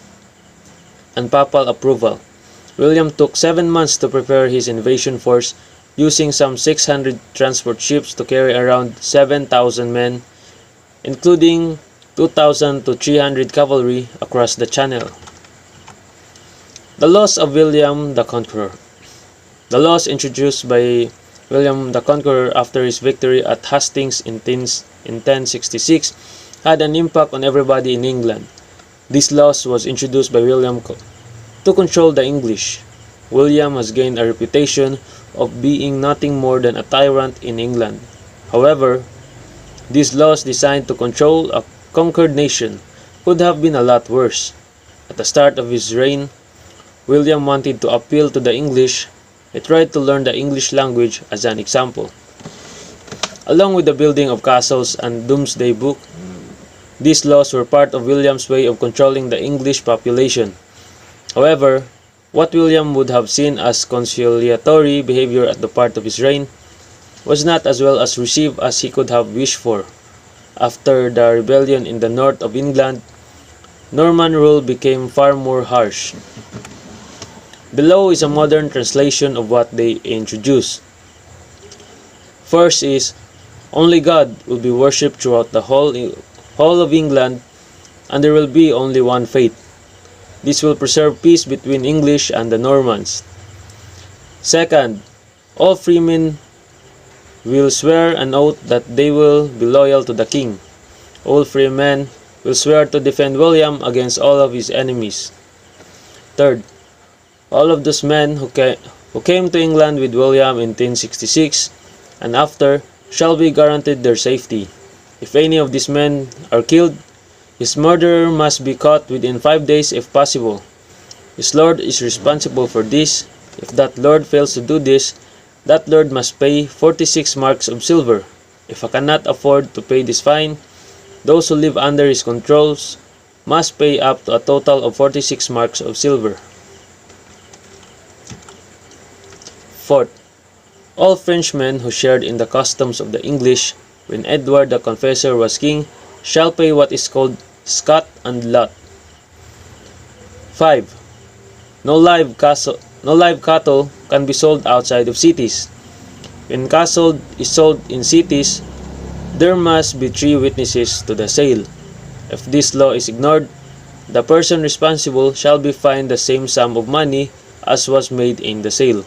and papal approval. William took 7 months to prepare his invasion force, using some 600 transport ships to carry around 7,000 men, including 2,000 to 300 cavalry across the Channel. The laws of William the Conqueror. The laws introduced by William the Conqueror after his victory at Hastings in 1066 had an impact on everybody in England. This law was introduced by William to control the English. William has gained a reputation of being nothing more than a tyrant in England. However, these laws designed to control a conquered nation could have been a lot worse. At the start of his reign, William wanted to appeal to the English. He tried to learn the English language as an example. Along with the building of castles and Domesday Book, these laws were part of William's way of controlling the English population. However, what William would have seen as conciliatory behavior at the part of his reign was not as well as received as he could have wished for. After the rebellion in the north of England, Norman rule became far more harsh. Below is a modern translation of what they introduced. First is, only God will be worshipped throughout the whole of England, and there will be only one faith. This will preserve peace between English and the Normans. Second, all freemen will swear an oath that they will be loyal to the king. All free men will swear to defend William against all of his enemies. Third, all of those men who came to England with William in 1066 and after shall be guaranteed their safety. If any of these men are killed, his murderer must be caught within 5 days if possible. His lord is responsible for this. If that lord fails to do this, that lord must pay 46 marks of silver. If he cannot afford to pay this fine, those who live under his controls must pay up to a total of 46 marks of silver. Fourth, all Frenchmen who shared in the customs of the English when Edward the Confessor was king shall pay what is called scot and lot. 5. No live cattle can be sold outside of cities. When cattle is sold in cities, there must be 3 witnesses to the sale. If this law is ignored, the person responsible shall be fined the same sum of money as was made in the sale.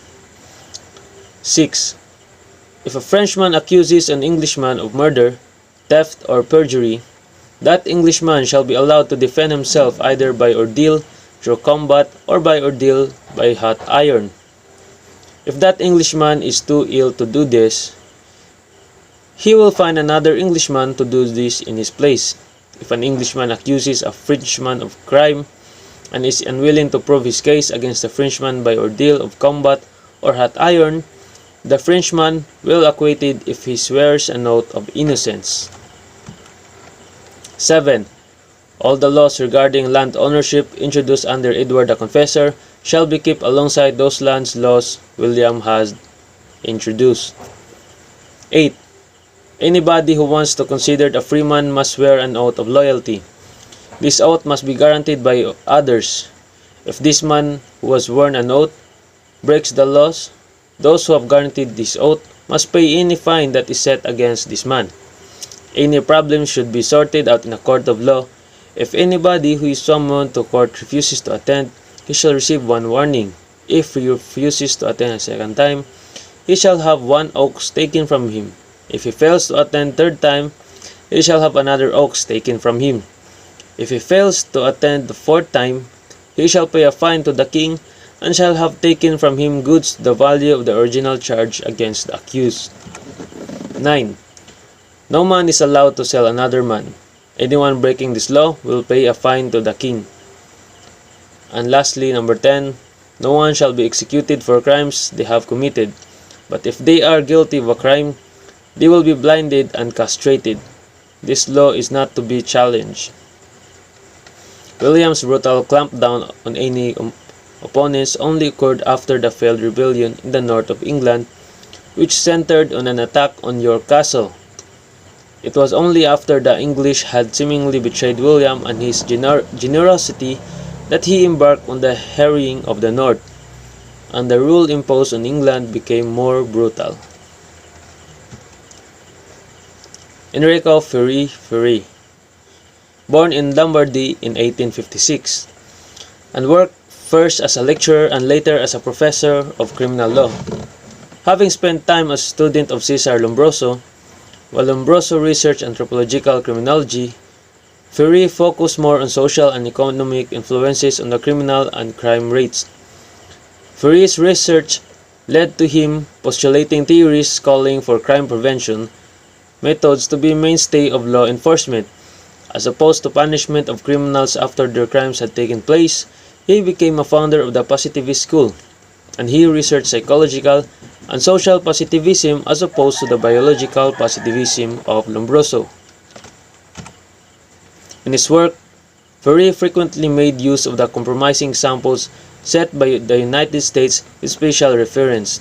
6. If a Frenchman accuses an Englishman of murder, theft, or perjury, that Englishman shall be allowed to defend himself either by ordeal through combat or by ordeal by hot iron. If that Englishman is too ill to do this, he will find another Englishman to do this in his place. If an Englishman accuses a Frenchman of crime and is unwilling to prove his case against the Frenchman by ordeal of combat or hot iron, the Frenchman will acquitted if he swears an oath of innocence. 7. All the laws regarding land ownership introduced under Edward the Confessor shall be kept alongside those land laws William has introduced. 8. Anybody who wants to consider a freeman must swear an oath of loyalty. This oath must be guaranteed by others. If this man who has sworn an oath breaks the laws, those who have guaranteed this oath must pay any fine that is set against this man. Any problem should be sorted out in a court of law. If anybody who is summoned to court refuses to attend, he shall receive one warning. If he refuses to attend a second time, he shall have one ox taken from him. If he fails to attend third time, he shall have another ox taken from him. If he fails to attend the fourth time, he shall pay a fine to the king, and shall have taken from him goods the value of the original charge against the accused. 9. No man is allowed to sell another man. Anyone breaking this law will pay a fine to the king. And lastly, number 10, no one shall be executed for crimes they have committed, but if they are guilty of a crime, they will be blinded and castrated. This law is not to be challenged. William's brutal clampdown on any opponents only occurred after the failed rebellion in the north of England, which centered on an attack on York Castle. It was only after the English had seemingly betrayed William and his generosity that he embarked on the harrying of the north, and the rule imposed on England became more brutal. Enrico Ferri, born in Lombardy in 1856, and worked first as a lecturer and later as a professor of criminal law. Having spent time as a student of Cesare Lombroso, while Lombroso researched anthropological criminology, Ferri focused more on social and economic influences on the criminal and crime rates. Ferri's research led to him postulating theories calling for crime prevention methods to be mainstay of law enforcement. As opposed to punishment of criminals after their crimes had taken place, he became a founder of the positivist school, and he researched psychological and social positivism as opposed to the biological positivism of Lombroso. In his work, Ferri frequently made use of the compromising examples set by the United States with special reference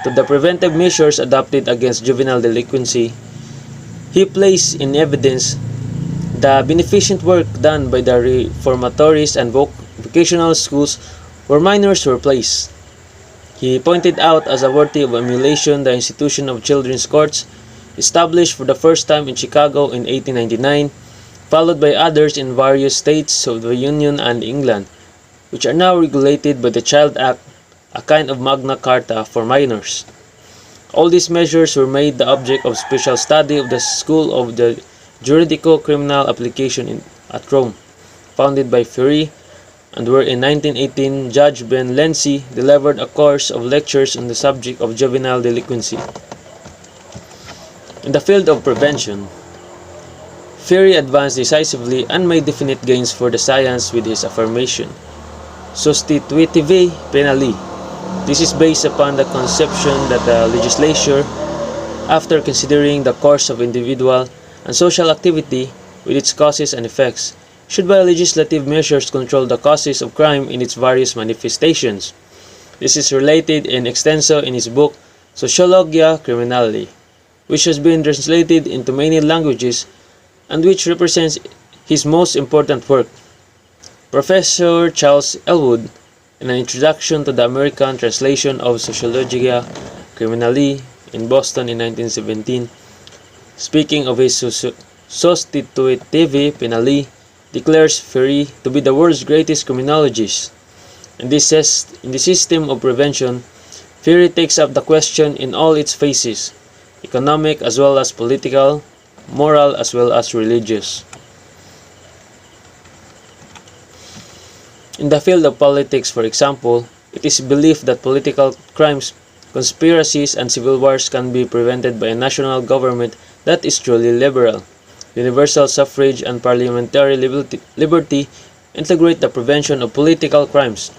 to the preventive measures adopted against juvenile delinquency. He placed in evidence the beneficent work done by the reformatories and vocational schools where minors were placed. He pointed out as a worthy of emulation the institution of children's courts, established for the first time in Chicago in 1899, followed by others in various states of the Union and England, which are now regulated by the Child Act, a kind of Magna Carta for minors. All these measures were made the object of special study of the School of the Juridico-Criminal Application at Rome, founded by Ferri, and where in 1918 Judge Ben Lenzi delivered a course of lectures on the subject of juvenile delinquency. In the field of prevention, Ferri advanced decisively and made definite gains for the science with his affirmation, Sostitutive penali. This is based upon the conception that the legislature, after considering the course of individual and social activity with its causes and effects, should by legislative measures control the causes of crime in its various manifestations. This is related in extenso in his book Sociologia Criminali, which has been translated into many languages and which represents his most important work. Professor Charles Elwood, in an introduction to the American translation of Sociologia Criminali in Boston in 1917, speaking of his Sostitutive penali, declares Ferri to be the world's greatest criminologist. In this system of prevention, Ferri takes up the question in all its phases, economic as well as political, moral as well as religious. In the field of politics, for example, it is believed that political crimes, conspiracies, and civil wars can be prevented by a national government that is truly liberal. Universal suffrage and parliamentary liberty integrate the prevention of political crimes.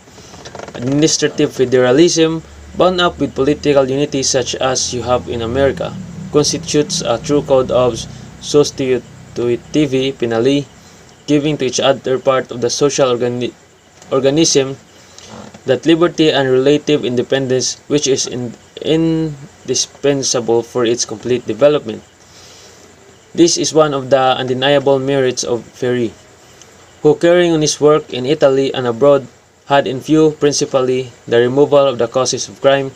Administrative federalism bound up with political unity such as you have in America, constitutes a true code of substitutive penalty, giving to each other part of the social organism that liberty and relative independence which is indispensable for its complete development. This is one of the undeniable merits of Ferri, who carrying on his work in Italy and abroad had in view principally the removal of the causes of crime,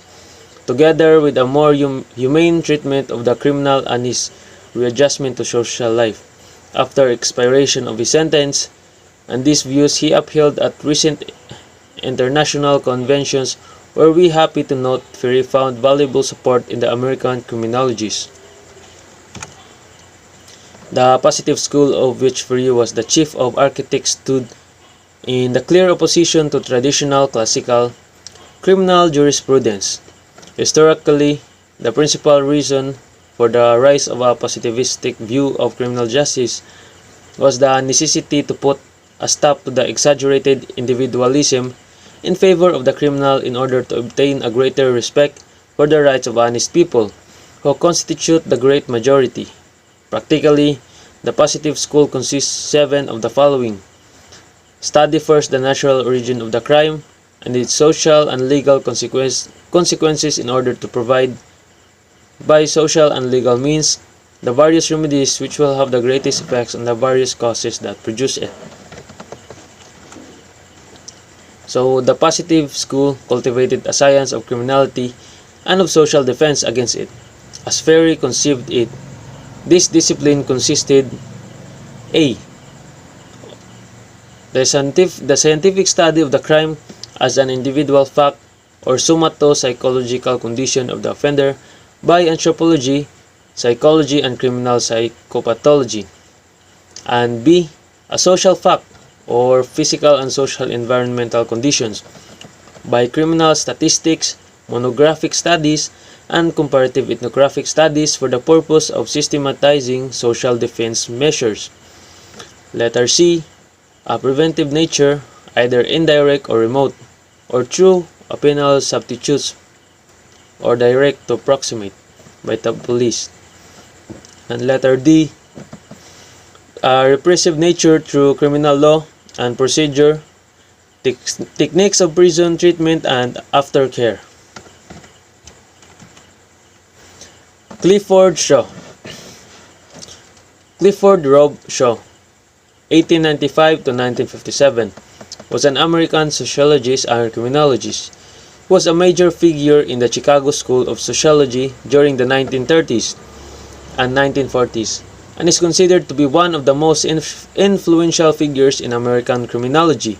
together with a more humane treatment of the criminal and his readjustment to social life after expiration of his sentence, and these views he upheld at recent international conventions where we happy to note Ferri found valuable support in the American criminologists. The positive school of which Ferri was the chief of architects stood in the clear opposition to traditional classical criminal jurisprudence. Historically, the principal reason for the rise of a positivistic view of criminal justice was the necessity to put a stop to the exaggerated individualism in favor of the criminal in order to obtain a greater respect for the rights of honest people, who constitute the great majority. Practically, the positive school consists 7 of the following. Study first the natural origin of the crime and its social and legal consequences in order to provide, by social and legal means, the various remedies which will have the greatest effects on the various causes that produce it. So, the positive school cultivated a science of criminality and of social defense against it. As Ferri conceived it, this discipline consisted A. The scientific study of the crime as an individual fact or somato-psychological condition of the offender by anthropology, psychology, and criminal psychopathology. And B. A social fact or physical and social environmental conditions by criminal statistics, monographic studies, and comparative ethnographic studies for the purpose of systematizing social defense measures. Letter C. A preventive nature, either indirect or remote, or through a penal substitutes, or direct to proximate by the police. And letter D. A repressive nature through criminal law and procedure, techniques of prison treatment and aftercare. Clifford Robb Shaw, 1895 to 1957, was an American sociologist and criminologist. He was a major figure in the Chicago School of Sociology during the 1930s and 1940s, and is considered to be one of the most influential figures in American criminology.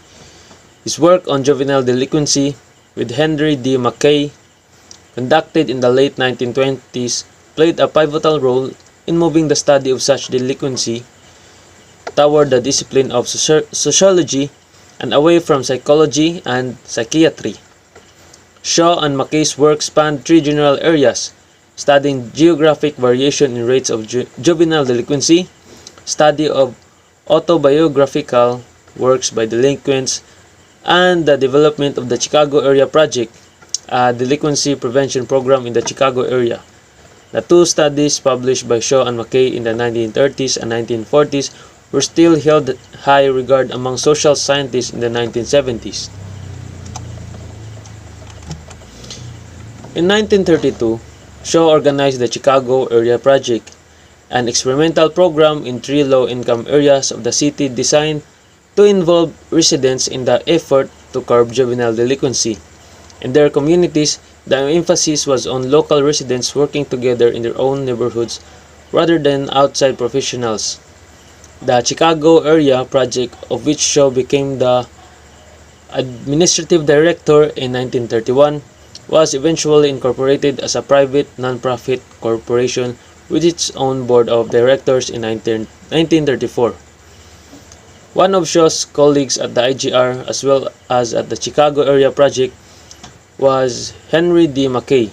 His work on juvenile delinquency with Henry D. McKay, conducted in the late 1920s, played a pivotal role in moving the study of such delinquency toward the discipline of sociology and away from psychology and psychiatry. Shaw and McKay's work spanned 3 general areas: studying geographic variation in rates of juvenile delinquency, study of autobiographical works by delinquents, and the development of the Chicago Area Project, a delinquency prevention program in the Chicago area. The 2 studies published by Shaw and McKay in the 1930s and 1940s were still held high regard among social scientists in the 1970s. In 1932, Shaw organized the Chicago Area Project, an experimental program in 3 low-income areas of the city designed to involve residents in the effort to curb juvenile delinquency. In their communities, the emphasis was on local residents working together in their own neighborhoods rather than outside professionals. The Chicago Area Project, of which Shaw became the administrative director in 1931, was eventually incorporated as a private non-profit corporation with its own board of directors in 1934. One of Shaw's colleagues at the IGR as well as at the Chicago Area Project was Henry D. McKay.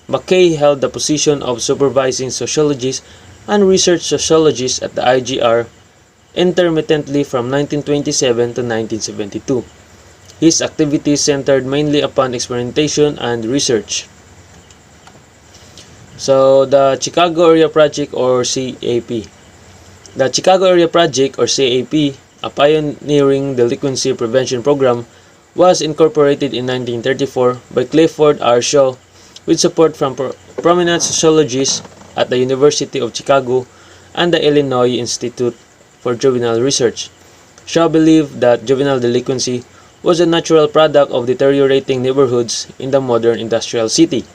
McKay held the position of supervising sociologist and research sociologist at the IGR intermittently from 1927 to 1972. His activities centered mainly upon experimentation and research. So, the Chicago Area Project or CAP. The Chicago Area Project or CAP, a pioneering delinquency prevention program, was incorporated in 1934 by Clifford R. Shaw with support from prominent sociologists at the University of Chicago and the Illinois Institute for Juvenile Research. Shaw believed that juvenile delinquency was a natural product of deteriorating neighborhoods in the modern industrial city.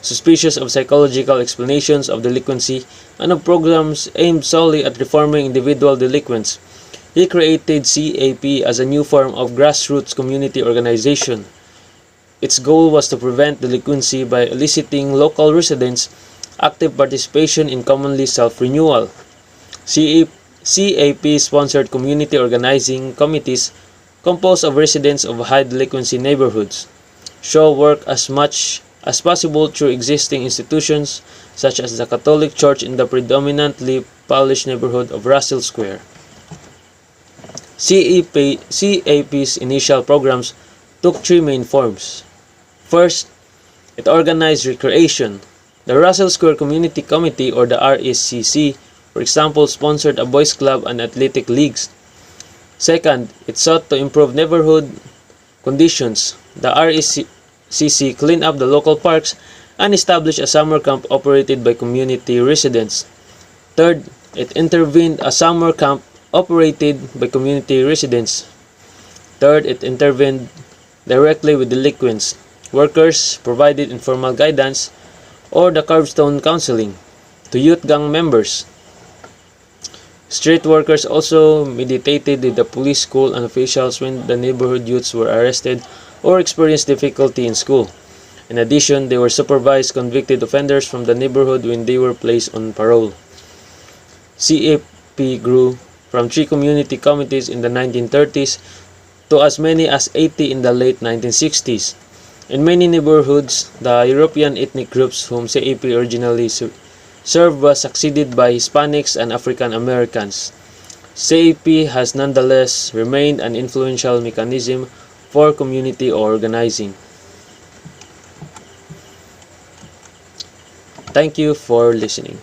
Suspicious of psychological explanations of delinquency and of programs aimed solely at reforming individual delinquents, he created CAP as a new form of grassroots community organization. Its goal was to prevent delinquency by eliciting local residents' active participation in commonly self-renewal. CAP sponsored community organizing committees composed of residents of high delinquency neighborhoods. Shaw worked as much as possible through existing institutions such as the Catholic Church in the predominantly Polish neighborhood of Russell Square. CAP's initial programs took three main forms. First, it organized recreation. The Russell Square Community Committee or the RSCC, for example, sponsored a boys club and athletic leagues. Second, it sought to improve neighborhood conditions. The RSCC cleaned up the local parks and established a summer camp operated by community residents. Third, it intervened a summer camp operated by community residents. Third, it intervened directly with delinquents. Workers provided informal guidance or the curbstone counseling to youth gang members. Street workers also mediated with the police, school, and officials when the neighborhood youths were arrested or experienced difficulty in school. In addition, they were supervised convicted offenders from the neighborhood when they were placed on parole. CAP grew from 3 community committees in the 1930s to as many as 80 in the late 1960s. In many neighborhoods, the European ethnic groups whom CAP originally served was succeeded by Hispanics and African Americans. CAP has nonetheless remained an influential mechanism for community organizing. Thank you for listening.